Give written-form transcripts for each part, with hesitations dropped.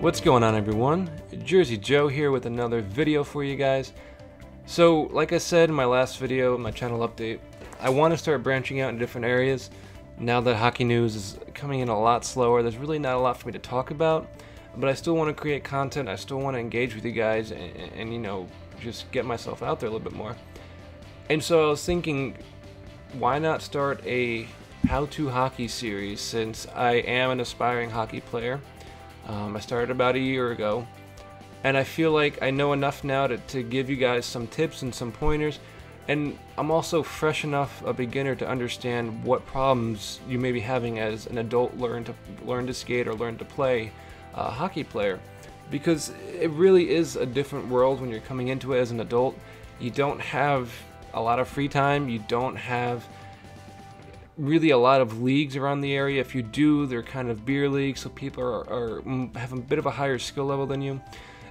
What's going on, everyone? Jersey Joe here with another video for you guys. So like I said in my last video, my channel update, I want to start branching out in different areas. Now that hockey news is coming in a lot slower, there's really not a lot for me to talk about, but I still want to create content. I still want to engage with you guys and you know, just get myself out there a little bit more. And so I was thinking, why not start a how-to hockey series, since I am an aspiring hockey player. I started about a year ago, and I feel like I know enough now to give you guys some tips and some pointers, and I'm also fresh enough a beginner to understand what problems you may be having as an adult learn to skate or learn to play a hockey player, because it really is a different world when you're coming into it as an adult. You don't have a lot of free time, you don't have really a lot of leagues around the area. If you do, they're kind of beer leagues, so people have a bit of a higher skill level than you.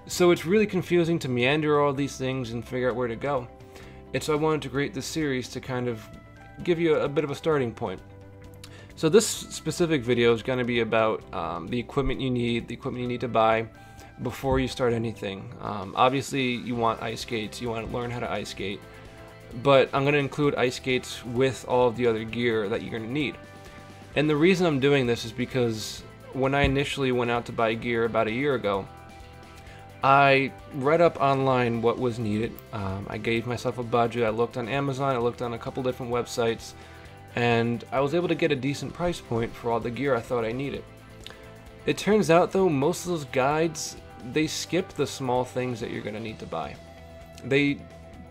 So it's really confusing to meander all these things and figure out where to go. And so I wanted to create this series to kind of give you a bit of a starting point. So this specific video is going to be about the equipment you need to buy before you start anything. Obviously, you want ice skates, you want to learn how to ice skate. But I'm going to include ice skates with all of the other gear that you're going to need. And the reason I'm doing this is because when I initially went out to buy gear about a year ago, I read up online what was needed. I gave myself a budget. I looked on Amazon, I looked on a couple different websites, and I was able to get a decent price point for all the gear I thought I needed. It turns out though, most of those guides, they skip the small things that you're going to need to buy. They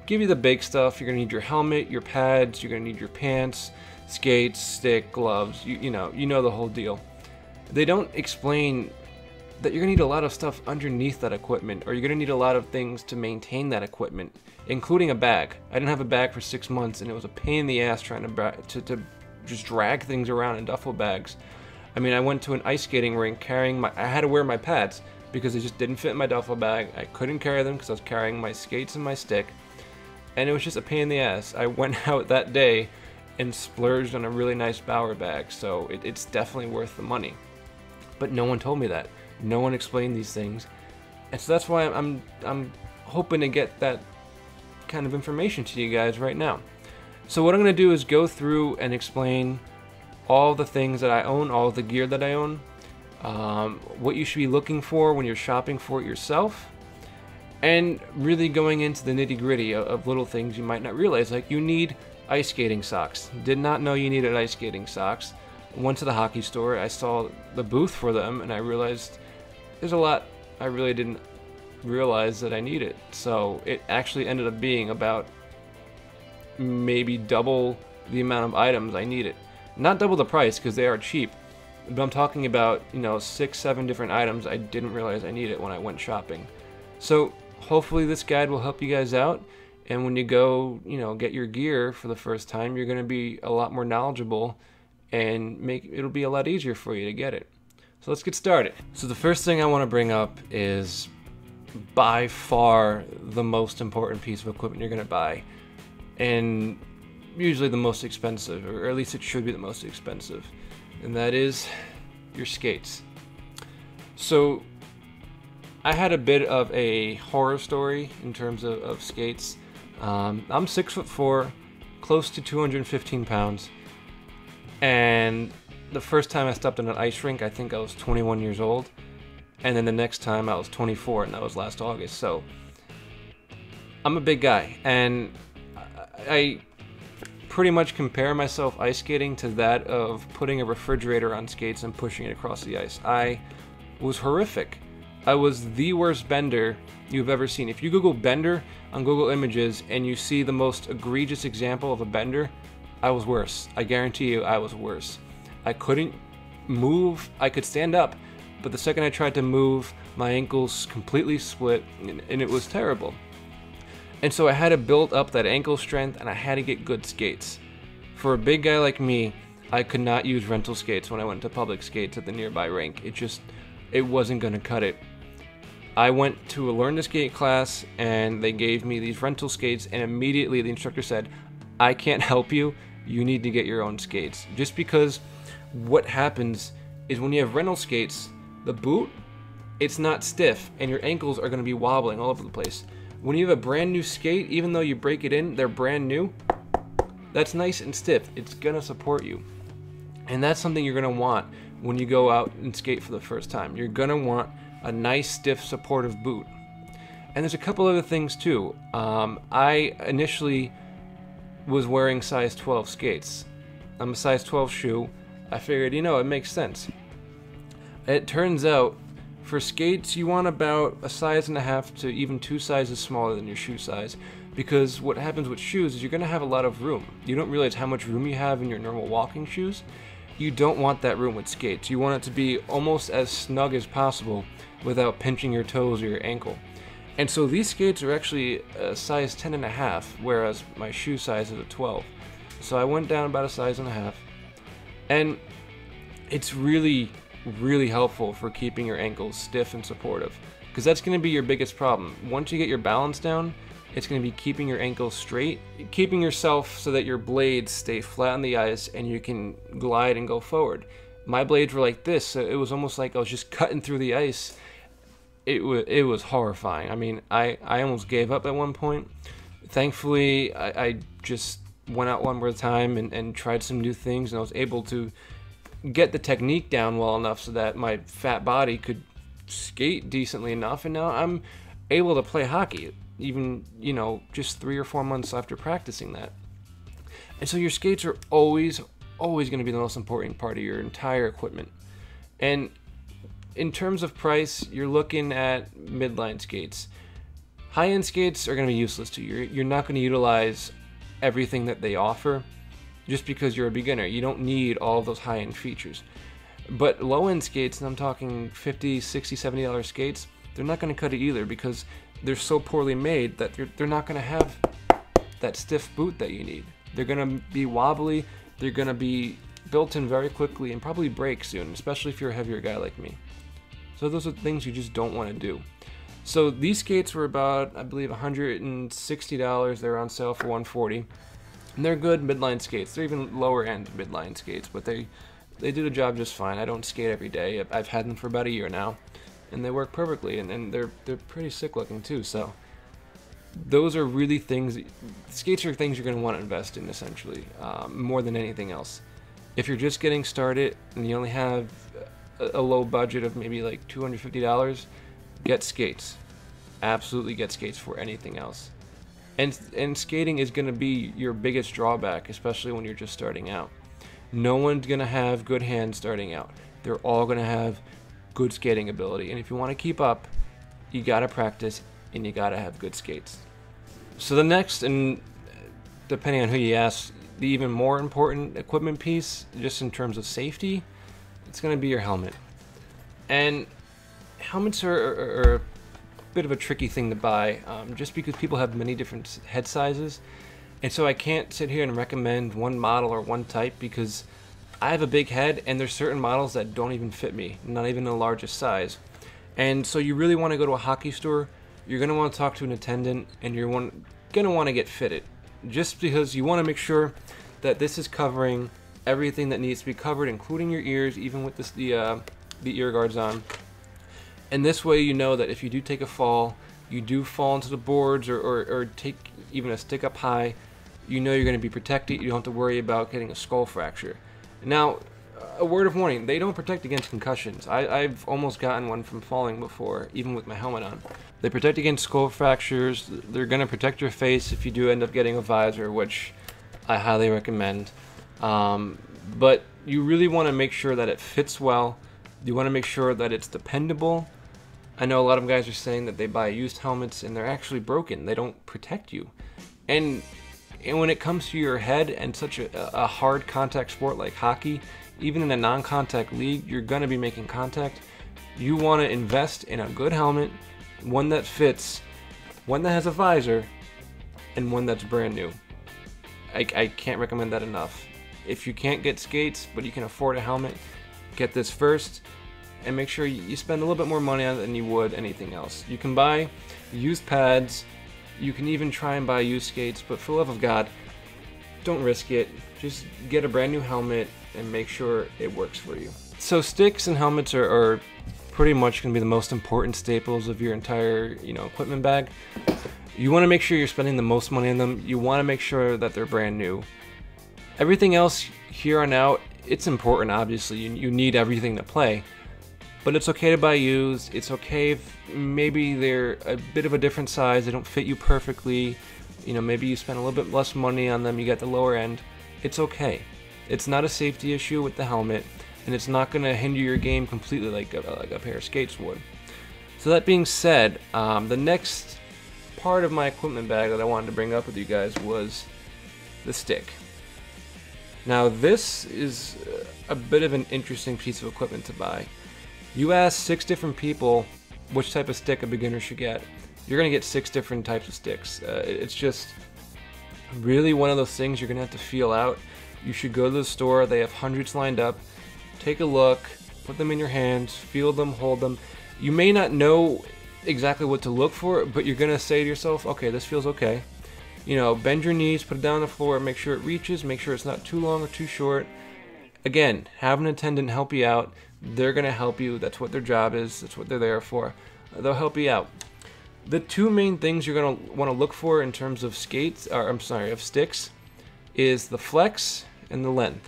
give you the big stuff. You're going to need your helmet, your pads, you're going to need your pants, skates, stick, gloves, you know the whole deal. They don't explain that you're going to need a lot of stuff underneath that equipment, or you're going to need a lot of things to maintain that equipment, including a bag. I didn't have a bag for 6 months, and it was a pain in the ass trying to just drag things around in duffel bags. I mean, I went to an ice skating rink I had to wear my pads because they just didn't fit in my duffel bag. I couldn't carry them because I was carrying my skates and my stick. And it was just a pain in the ass. I went out that day and splurged on a really nice Bauer bag, so it's definitely worth the money. But no one told me that. No one explained these things. And so that's why I'm hoping to get that kind of information to you guys right now. So what I'm going to do is go through and explain all the things that I own, all the gear that I own, what you should be looking for when you're shopping for it yourself, and really going into the nitty-gritty of little things you might not realize, like you need ice skating socks. Did not know you needed ice skating socks. Went to the hockey store, I saw the booth for them, and I realized there's a lot I really didn't realize that I needed. So it actually ended up being about maybe double the amount of items I needed. Not double the price, because they are cheap, but I'm talking about, 6-7 different items I didn't realize I needed when I went shopping. So hopefully this guide will help you guys out, and when you go, get your gear for the first time, you're going to be a lot more knowledgeable, and it'll be a lot easier for you to get it. So let's get started. So the first thing I want to bring up is by far the most important piece of equipment you're going to buy, and usually the most expensive, or at least it should be the most expensive, and that is your skates. So I had a bit of a horror story in terms of skates. I'm 6'4", close to 215 pounds, and the first time I stepped on an ice rink, I think I was 21 years old, and then the next time I was 24, and that was last August. So I'm a big guy, and I pretty much compare myself ice skating to that of putting a refrigerator on skates and pushing it across the ice. I was horrific. I was the worst bender you've ever seen. If you Google bender on Google Images and you see the most egregious example of a bender, I was worse. I guarantee you I was worse. I couldn't move. I could stand up, but the second I tried to move, my ankles completely split, and it was terrible. And so I had to build up that ankle strength, and I had to get good skates. For a big guy like me, I could not use rental skates when I went to public skates at the nearby rink. It wasn't going to cut it. I went to a learn to skate class, and they gave me these rental skates, and immediately the instructor said, I can't help you, you need to get your own skates. Just because what happens is when you have rental skates, the boot it's not stiff, and your ankles are going to be wobbling all over the place. When you have a brand new skate, even though you break it in, they're brand new, that's nice and stiff. It's going to support you. And that's something you're going to want when you go out and skate for the first time. You're going to want a nice, stiff, supportive boot. And there's a couple other things too. I initially was wearing size 12 skates. I'm a size 12 shoe. I figured, you know, it makes sense. It turns out, for skates, you want about a size and a half to even 2 sizes smaller than your shoe size, because what happens with shoes is you're going to have a lot of room. You don't realize how much room you have in your normal walking shoes. You don't want that room with skates. You want it to be almost as snug as possible without pinching your toes or your ankle. And so these skates are actually a size 10 and a half, whereas my shoe size is a 12. So I went down about a size and a half. And it's really helpful for keeping your ankles stiff and supportive, because that's going to be your biggest problem. Once you get your balance down, it's going to be keeping your ankles straight, keeping yourself so that your blades stay flat on the ice and you can glide and go forward. My blades were like this, so it was almost like I was just cutting through the ice. It was horrifying. I mean, I almost gave up at one point. Thankfully, I just went out one more time and tried some new things, and I was able to get the technique down well enough so that my fat body could skate decently enough, and now I'm able to play hockey, even, you know, just 3 or 4 months after practicing that. And so your skates are always going to be the most important part of your entire equipment. And in terms of price, you're looking at midline skates. High-end skates are going to be useless to you. You're not going to utilize everything that they offer just because you're a beginner. You don't need all of those high-end features. But low-end skates, and I'm talking $50, $60, $70 skates, they're not going to cut it either, because they're so poorly made that they're not going to have that stiff boot that you need. They're going to be wobbly, they're going to be built in very quickly and probably break soon, especially if you're a heavier guy like me. So those are things you just don't want to do. So these skates were about, I believe, $160. They're on sale for $140. And they're good midline skates. They're even lower end midline skates, but they do the job just fine. I don't skate every day. I've had them for about a year now, and they work perfectly, and they're pretty sick looking too. So those are really things. Skates are things you're going to want to invest in, essentially, more than anything else. If you're just getting started and you only have a low budget of maybe like $250, get skates. Absolutely get skates for anything else. And skating is going to be your biggest drawback, especially when you're just starting out. No one's going to have good hands starting out. They're all going to have good skating ability. And if you want to keep up, you got to practice and you got to have good skates. So the next, and depending on who you ask, the even more important equipment piece, just in terms of safety, it's going to be your helmet. And helmets are a bit of a tricky thing to buy, just because people have many different head sizes. And so I can't sit here and recommend one model or one type, because I have a big head and there's certain models that don't even fit me, not even the largest size. And so you really want to go to a hockey store, you're going to want to talk to an attendant, and you're going to want to get fitted, just because you want to make sure that this is covering everything that needs to be covered, including your ears, even with the ear guards on. And this way you know that if you do take a fall, you do fall into the boards or take even a stick up high, you know you're going to be protected. You don't have to worry about getting a skull fracture. Now, a word of warning, they don't protect against concussions. I've almost gotten one from falling before, even with my helmet on. They protect against skull fractures. They're going to protect your face if you do end up getting a visor, which I highly recommend. But you really want to make sure that it fits well. You want to make sure that it's dependable. I know a lot of guys are saying that they buy used helmets and they're actually broken. They don't protect you. And when it comes to your head and such a hard contact sport like hockey, even in a non-contact league, you're going to be making contact. You want to invest in a good helmet, one that fits, one that has a visor, and one that's brand new. I can't recommend that enough. If you can't get skates, but you can afford a helmet, get this first, and make sure you spend a little bit more money on it than you would anything else. You can buy used pads, you can even try and buy used skates, but for the love of God, don't risk it. Just get a brand new helmet and make sure it works for you. So sticks and helmets are pretty much going to be the most important staples of your entire, equipment bag. You want to make sure you're spending the most money on them. You want to make sure that they're brand new. Everything else here on out, it's important, obviously. You need everything to play. But it's okay to buy used. It's okay if maybe they're a bit of a different size. They don't fit you perfectly. Maybe you spend a little bit less money on them. You got the lower end. It's okay. It's not a safety issue with the helmet. And it's not going to hinder your game completely like a pair of skates would. So that being said, the next part of my equipment bag that I wanted to bring up with you guys was the stick. Now this is a bit of an interesting piece of equipment to buy. You ask 6 different people which type of stick a beginner should get, you're going to get 6 different types of sticks. It's just really one of those things you're going to have to feel out. You should go to the store, they have hundreds lined up, take a look, put them in your hands, feel them, hold them. You may not know exactly what to look for, but you're going to say to yourself, okay, this feels okay. Bend your knees, put it down on the floor, make sure it reaches, make sure it's not too long or too short. Again, have an attendant help you out. They're going to help you. That's what their job is. That's what they're there for. They'll help you out. The 2 main things you're going to want to look for in terms of of sticks is the flex and the length.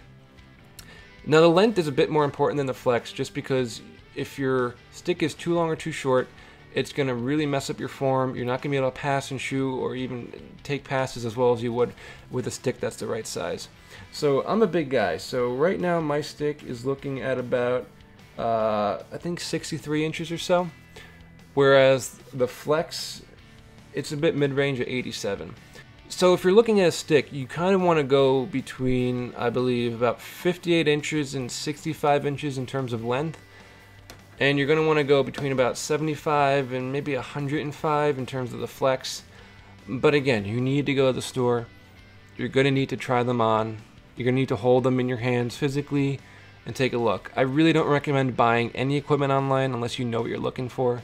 Now the length is a bit more important than the flex, just because if your stick is too long or too short, it's going to really mess up your form. You're not going to be able to pass and shoot or even take passes as well as you would with a stick that's the right size. So I'm a big guy. So right now my stick is looking at about, I think 63 inches or so. Whereas the flex, it's a bit mid-range at 87. So if you're looking at a stick, you kind of want to go between, I believe, about 58 inches and 65 inches in terms of length. And you're going to want to go between about 75 and maybe 105 in terms of the flex. But again, you need to go to the store. You're going to need to try them on. You're going to need to hold them in your hands physically and take a look. I really don't recommend buying any equipment online unless you know what you're looking for.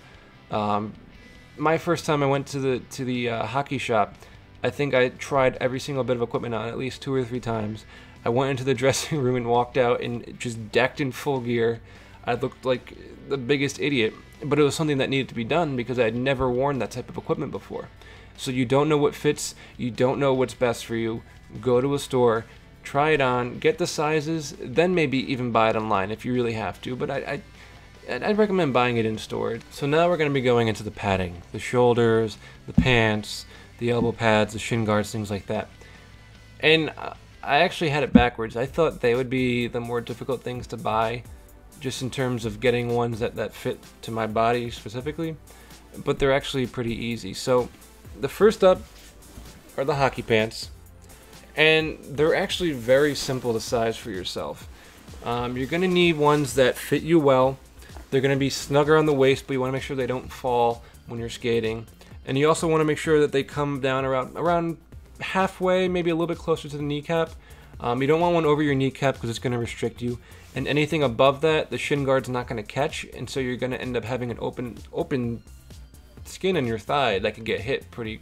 My first time I went to the hockey shop, I think I tried every single bit of equipment on at least 2 or 3 times. I went into the dressing room and walked out and just decked in full gear. I looked like the biggest idiot, but it was something that needed to be done because I had never worn that type of equipment before. So you don't know what fits, you don't know what's best for you. Go to a store, try it on, get the sizes, then maybe even buy it online if you really have to. But I'd recommend buying it in store. So now we're going to be going into the padding, the shoulders, the pants, the elbow pads, the shin guards, things like that. And I actually had it backwards. I thought they would be the more difficult things to buy, just in terms of getting ones that fit to my body specifically, but they're actually pretty easy. So the first up are the hockey pants, and they're actually very simple to size for yourself. You're going to need ones that fit you well. They're going to be snug around the waist, but you want to make sure they don't fall when you're skating. And you also want to make sure that they come down around halfway, maybe a little bit closer to the kneecap. You don't want one over your kneecap because it's going to restrict you. And anything above that, the shin guard's not going to catch, and so you're going to end up having an open skin in your thigh that could get hit pretty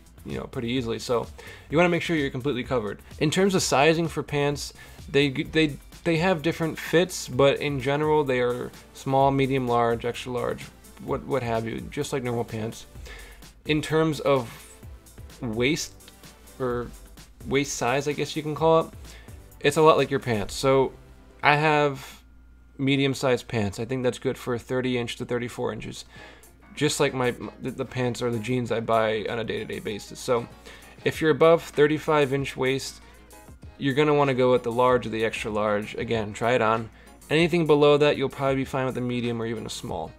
easily. So you want to make sure you're completely covered. In terms of sizing for pants, they have different fits, but in general they are small, medium, large, extra large, what have you, just like normal pants. In terms of waist or waist size, I guess you can call it, it's a lot like your pants. So I have medium-sized pants. I think that's good for 30 inch to 34 inches, just like the pants or the jeans I buy on a day-to-day basis. So if you're above 35-inch waist, you're going to want to go with the large or the extra large. Again, try it on. Anything below that, you'll probably be fine with a medium or even a small.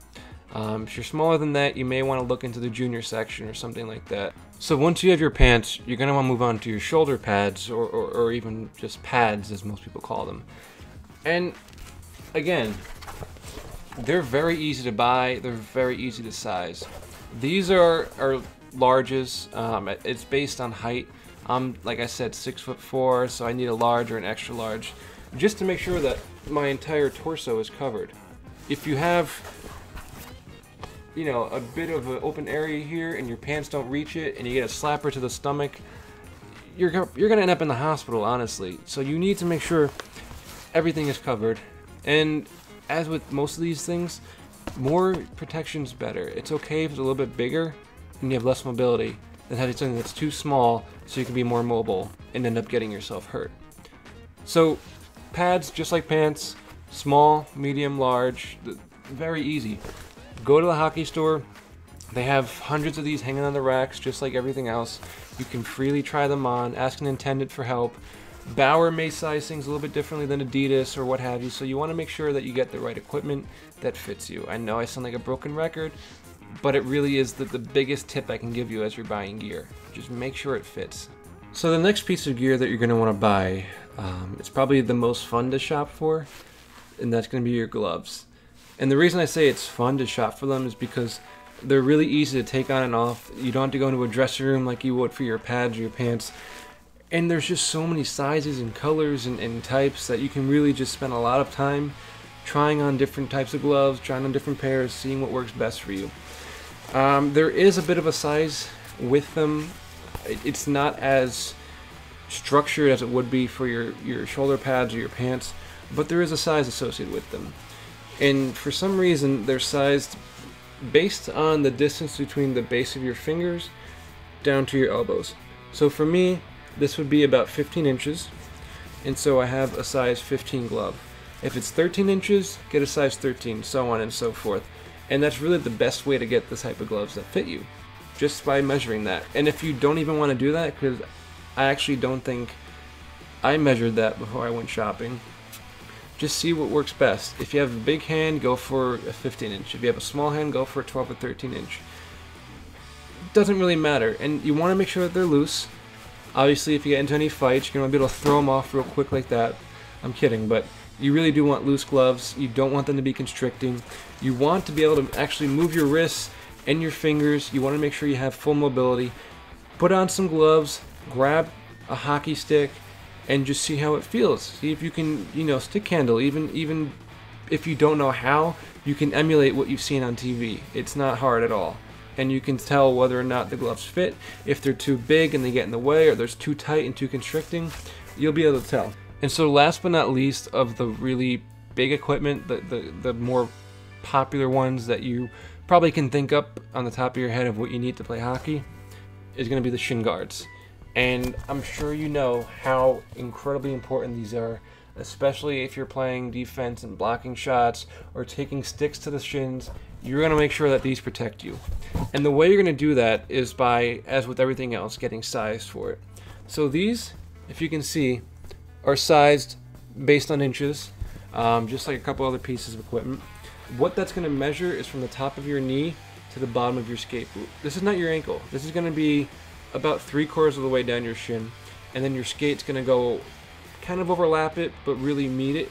If you're smaller than that, you may want to look into the junior section or something like that. So once you have your pants, you're going to want to move on to your shoulder pads, or even just pads as most people call them. And again, they're very easy to buy, they're very easy to size. These are larges. It's based on height. I'm, like I said, 6'4", so I need a large or an extra large, just to make sure that my entire torso is covered. If you have, a bit of an open area here and your pants don't reach it and you get a slapper to the stomach, you're gonna end up in the hospital, honestly. So you need to make sure everything is covered. And as with most of these things, more protection's better. It's okay if it's a little bit bigger and you have less mobility than having something that's too small so you can be more mobile and end up getting yourself hurt. So pads, just like pants, small, medium, large, very easy. Go to the hockey store. They have hundreds of these hanging on the racks, just like everything else. You can freely try them on, ask an attendant for help. Bauer may size things a little bit differently than Adidas or what have you, so you want to make sure that you get the right equipment that fits you. I know I sound like a broken record, but it really is the biggest tip I can give you as you're buying gear. Just make sure it fits. So the next piece of gear that you're going to want to buy, it's probably the most fun to shop for, and that's going to be your gloves. And the reason I say it's fun to shop for them is because they're really easy to take on and off. You don't have to go into a dressing room like you would for your pads or your pants. And there's just so many sizes and colors and types that you can really just spend a lot of time trying on different types of gloves, trying on different pairs, seeing what works best for you. There is a bit of a size with them. It's not as structured as it would be for your shoulder pads or your pants, but there is a size associated with them. And for some reason, they're sized based on the distance between the base of your fingers down to your elbows. So for me, this would be about 15 inches, and so I have a size 15 glove. If it's 13 inches, get a size 13, so on and so forth. And that's really the best way to get the type of gloves that fit you, just by measuring that. And if you don't even want to do that, because I actually don't think I measured that before I went shopping, just see what works best. If you have a big hand, go for a 15 inch. If you have a small hand, go for a 12 or 13 inch. Doesn't really matter, and you want to make sure that they're loose. Obviously, if you get into any fights, you're going to be able to throw them off real quick like that. I'm kidding, but you really do want loose gloves. You don't want them to be constricting. You want to be able to actually move your wrists and your fingers. You want to make sure you have full mobility. Put on some gloves, grab a hockey stick, and just see how it feels. See if you can, stick handle. Even if you don't know how, you can emulate what you've seen on TV. It's not hard at all. And you can tell whether or not the gloves fit. If they're too big and they get in the way, or they're too tight and too constricting, you'll be able to tell. And so last but not least of the really big equipment, the more popular ones that you probably can think up on the top of your head of what you need to play hockey, is going to be the Shin Guards. And I'm sure you know how incredibly important these are, especially if you're playing defense and blocking shots or taking sticks to the shins. You're going to make sure that these protect you. And the way you're going to do that is by, as with everything else, getting sized for it. So these, if you can see, are sized based on inches, just like a couple other pieces of equipment. What that's going to measure is from the top of your knee to the bottom of your skate boot. This is not your ankle. This is going to be about 3/4 of the way down your shin, and then your skate's going to go kind of overlap it, but really meet it.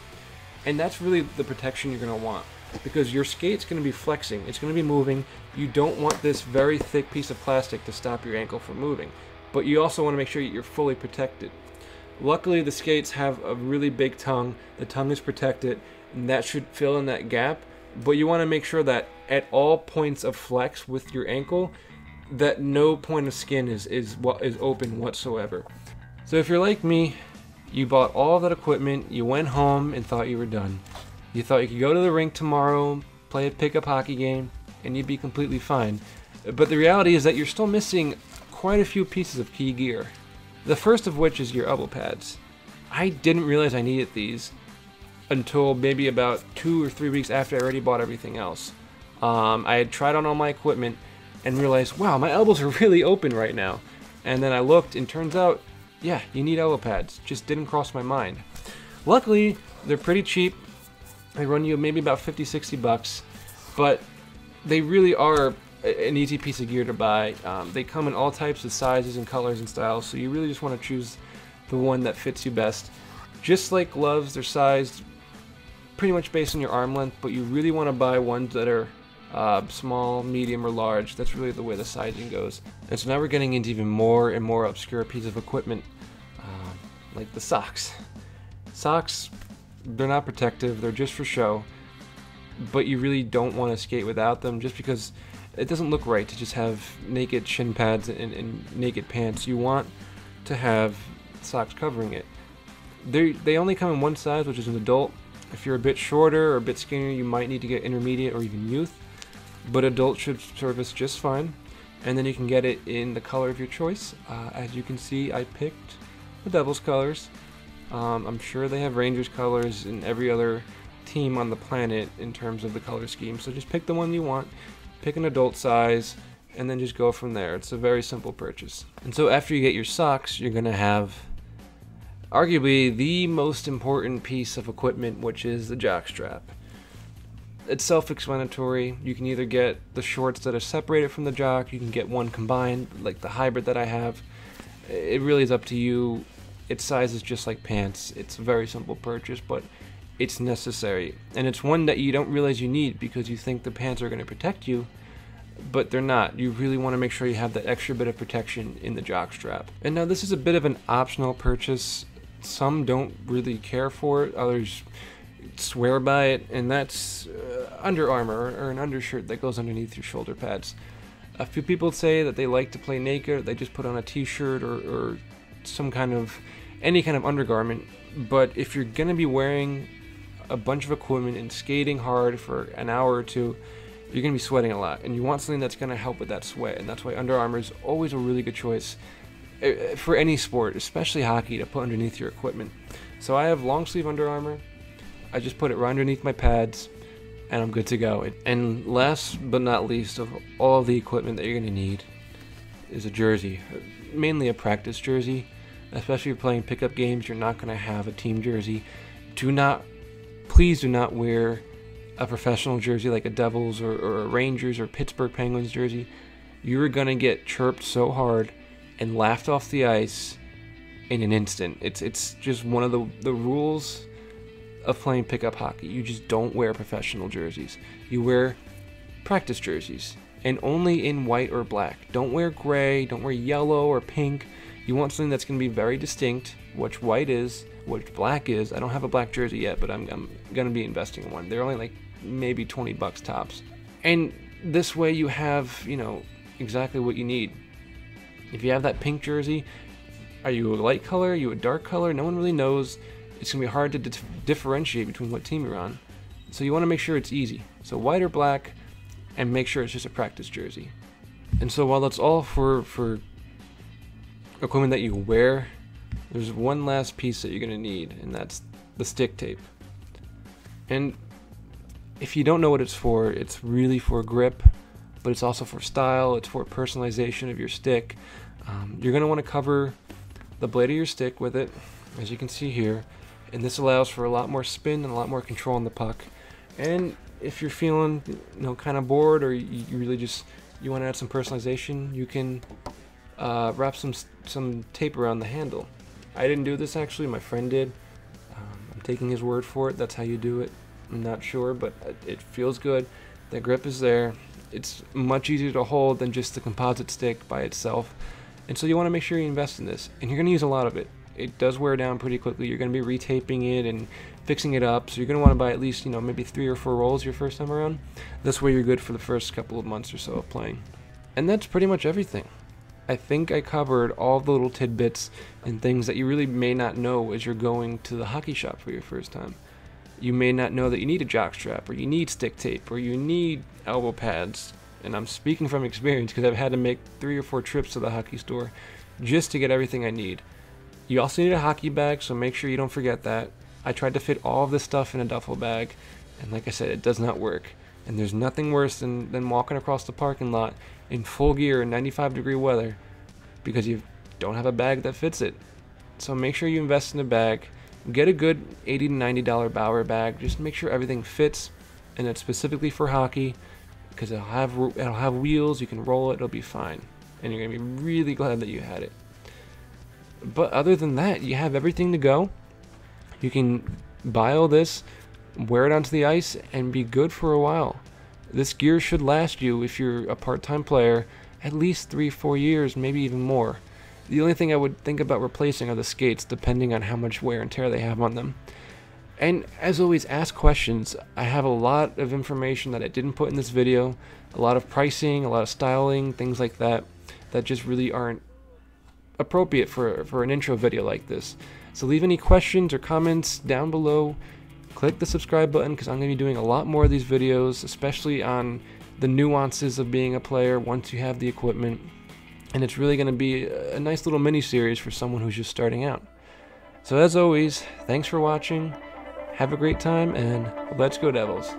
And that's really the protection you're going to want, because your skate's going to be flexing. It's going to be moving. You don't want this very thick piece of plastic to stop your ankle from moving, but you also want to make sure you're fully protected. Luckily, the skates have a really big tongue. The tongue is protected, and that should fill in that gap. But you want to make sure that at all points of flex with your ankle, that no point of skin is open whatsoever. So if you're like me, you bought all of that equipment, you went home and thought you were done. You thought you could go to the rink tomorrow, play a pickup hockey game, and you'd be completely fine. But the reality is that you're still missing quite a few pieces of key gear. The first of which is your elbow pads. I didn't realize I needed these until maybe about 2 or 3 weeks after I already bought everything else. I had tried on all my equipment and realized, wow, my elbows are really open right now. And then I looked, and turns out, yeah, you need elbow pads. Just didn't cross my mind. Luckily, they're pretty cheap. They run you maybe about 50, 60 bucks, but they really are an easy piece of gear to buy. They come in all types of sizes and colors and styles, so you really just want to choose the one that fits you best. Just like gloves, they're sized pretty much based on your arm length, but you really want to buy ones that are small, medium, or large. That's really the way the sizing goes. And so now we're getting into even more and more obscure pieces of equipment, like the socks. Socks, they're not protective, they're just for show, but you really don't want to skate without them, just because it doesn't look right to just have naked shin pads and naked pants. You want to have socks covering it. They only come in one size, which is an adult. If you're a bit shorter or a bit skinnier, you might need to get intermediate or even youth, but adult should service just fine. And then you can get it in the color of your choice. As you can see, I picked the Devil's colors. I'm sure they have Rangers colors in every other team on the planet in terms of the color scheme, so just pick the one you want, pick an adult size, and then just go from there. It's a very simple purchase. And so after you get your socks, you're gonna have arguably the most important piece of equipment, which is the jockstrap. It's self-explanatory. You can either get the shorts that are separated from the jock, you can get one combined, like the hybrid that I have. It really is up to you. Its size is just like pants. It's a very simple purchase, but it's necessary. And it's one that you don't realize you need because you think the pants are going to protect you, but they're not. You really want to make sure you have that extra bit of protection in the jockstrap. And now this is a bit of an optional purchase. Some don't really care for it, others swear by it, and that's Under Armour, or an undershirt that goes underneath your shoulder pads. A few people say that they like to play naked, they just put on a t-shirt or some kind of, any kind of undergarment, but if you're going to be wearing a bunch of equipment and skating hard for an hour or two, you're going to be sweating a lot, and you want something that's going to help with that sweat, and that's why Under Armour is always a really good choice for any sport, especially hockey, to put underneath your equipment. So I have long sleeve Under Armour. I just put it right underneath my pads, and I'm good to go. And last but not least of all the equipment that you're going to need is a jersey, mainly a practice jersey. Especially if you're playing pickup games, you're not going to have a team jersey. Please do not wear a professional jersey like a Devils or a Rangers or Pittsburgh Penguins jersey. You're going to get chirped so hard and laughed off the ice in an instant. It's just one of the rules of playing pickup hockey. You just don't wear professional jerseys. You wear practice jerseys, and only in white or black. Don't wear gray, don't wear yellow or pink. You want something that's going to be very distinct, which white is, which black is. I don't have a black jersey yet, but I'm going to be investing in one. They're only like maybe 20 bucks tops. And this way you have, exactly what you need. If you have that pink jersey, are you a light color? Are you a dark color? No one really knows. It's going to be hard to differentiate between what team you're on. So you want to make sure it's easy. So white or black, and make sure it's just a practice jersey. And so while that's all for equipment that you wear, there's one last piece that you're going to need, and that's the stick tape. And if you don't know what it's for, it's really for grip, but it's also for style, it's for personalization of your stick. You're going to want to cover the blade of your stick with it, as you can see here, and this allows for a lot more spin and a lot more control on the puck. And if you're feeling kind of bored, or you really just want to add some personalization, you can wrap some tape around the handle. I didn't do this actually, my friend did. I'm taking his word for it. That's how you do it. I'm not sure, but it feels good. The grip is there. It's much easier to hold than just the composite stick by itself. And so you want to make sure you invest in this, and you're going to use a lot of it. It does wear down pretty quickly. You're going to be retaping it and fixing it up, so you're going to want to buy at least maybe 3 or 4 rolls your first time around. This way you're good for the first couple of months or so of playing. And that's pretty much everything. I think I covered all the little tidbits and things that you really may not know as you're going to the hockey shop for your first time. You may not know that you need a jockstrap, or you need stick tape, or you need elbow pads. And I'm speaking from experience because I've had to make 3 or 4 trips to the hockey store just to get everything I need. You also need a hockey bag, so make sure you don't forget that. I tried to fit all of this stuff in a duffel bag, and like I said, it does not work. And there's nothing worse than walking across the parking lot in full gear in 95-degree weather because you don't have a bag that fits it. So make sure you invest in a bag. Get a good $80 to $90 Bauer bag. Just make sure everything fits, and it's specifically for hockey because it'll have wheels. You can roll it. It'll be fine, and you're gonna be really glad that you had it. But other than that, you have everything to go. You can buy all this, wear it onto the ice, and be good for a while. This gear should last you, if you're a part-time player, at least 3-4 years, maybe even more. The only thing I would think about replacing are the skates, depending on how much wear and tear they have on them. And as always, ask questions. I have a lot of information that I didn't put in this video, a lot of pricing, a lot of styling, things like that just really aren't appropriate for an intro video like this. So leave any questions or comments down below. click the subscribe button, because I'm going to be doing a lot more of these videos, especially on the nuances of being a player once you have the equipment. And it's really going to be a nice little mini series for someone who's just starting out. So as always, thanks for watching, have a great time, and let's go Devils.